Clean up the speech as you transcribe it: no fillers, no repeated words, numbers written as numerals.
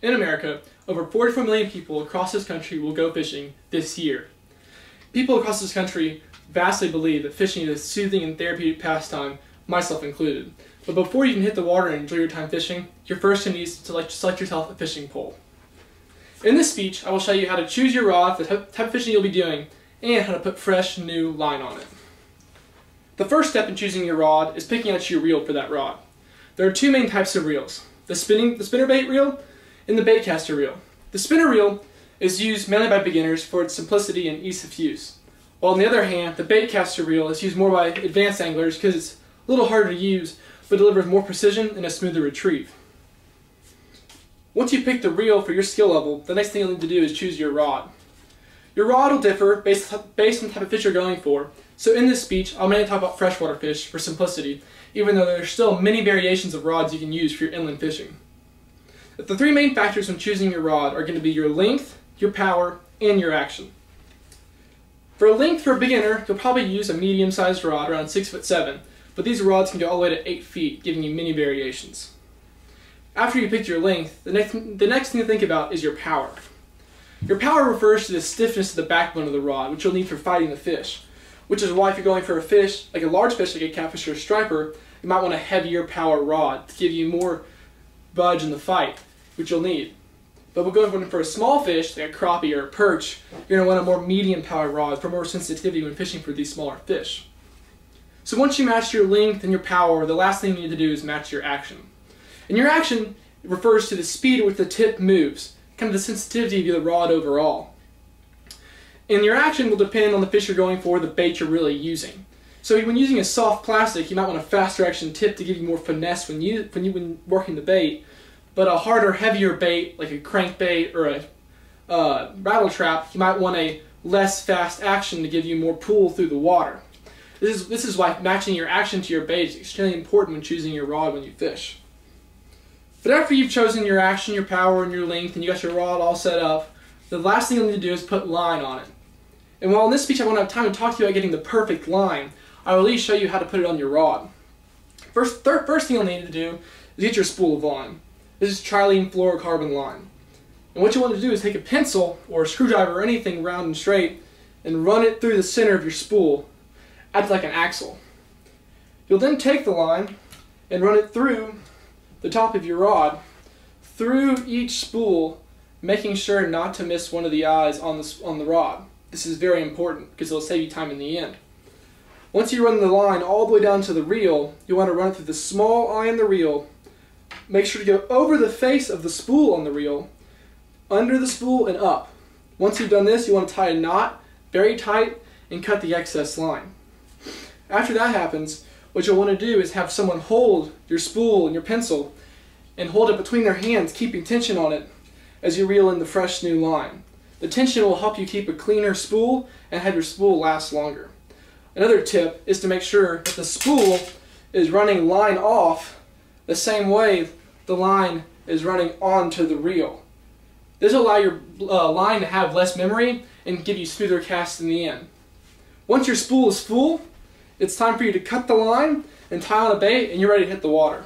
In America, over 44 million people across this country will go fishing this year. People across this country vastly believe that fishing is a soothing and therapeutic pastime, myself included. But before you can hit the water and enjoy your time fishing, you're first going to need to select yourself a fishing pole. In this speech, I will show you how to choose your rod, the type of fishing you'll be doing, and how to put fresh, new line on it. The first step in choosing your rod is picking out your reel for that rod. There are two main types of reels, the spinnerbait reel and the baitcaster reel. The spinner reel is used mainly by beginners for its simplicity and ease of use, while on the other hand, the baitcaster reel is used more by advanced anglers because it's a little harder to use but delivers more precision and a smoother retrieve. Once you pick the reel for your skill level, the next thing you'll need to do is choose your rod. Your rod will differ based on the type of fish you're going for, so in this speech I'll mainly talk about freshwater fish for simplicity, even though there are still many variations of rods you can use for your inland fishing. The three main factors when choosing your rod are going to be your length, your power, and your action. For length for a beginner, you'll probably use a medium-sized rod around 6'7", but these rods can go all the way to 8 feet, giving you many variations. After you picked your length, the next thing to think about is your power. Your power refers to the stiffness of the backbone of the rod, which you'll need for fighting the fish, which is why if you're going for a fish, like a large fish like a catfish or a striper, you might want a heavier power rod to give you more budge in the fight, which you'll need. But we're going for a small fish, like a crappie or a perch, you're going to want a more medium power rod for more sensitivity when fishing for these smaller fish. So once you match your length and your power, the last thing you need to do is match your action. And your action refers to the speed at which the tip moves, kind of the sensitivity of the rod overall. And your action will depend on the fish you're going for, the bait you're really using. So when using a soft plastic, you might want a faster action tip to give you more finesse when working the bait. But a harder, heavier bait, like a crankbait or a rattle trap, you might want a less fast action to give you more pull through the water. This is why matching your action to your bait is extremely important when choosing your rod when you fish. But after you've chosen your action, your power, and your length, and you got your rod all set up, the last thing you'll need to do is put line on it. And while in this speech I won't have time to talk to you about getting the perfect line, I will at least show you how to put it on your rod. First thing you'll need to do is get your spool of line. This is trilene fluorocarbon line. And what you want to do is take a pencil or a screwdriver or anything round and straight and run it through the center of your spool, act like an axle. You'll then take the line and run it through the top of your rod, through each spool, making sure not to miss one of the eyes on the rod. This is very important because it'll save you time in the end. Once you run the line all the way down to the reel, you want to run it through the small eye in the reel. Make sure to go over the face of the spool on the reel, under the spool and up. Once you've done this, you want to tie a knot very tight and cut the excess line. After that happens, what you'll want to do is have someone hold your spool and your pencil and hold it between their hands, keeping tension on it as you reel in the fresh new line. The tension will help you keep a cleaner spool and have your spool last longer. Another tip is to make sure that the spool is running line off the same way the line is running onto the reel. This will allow your line to have less memory and give you smoother casts in the end. Once your spool is full, it's time for you to cut the line and tie on a bait and you're ready to hit the water.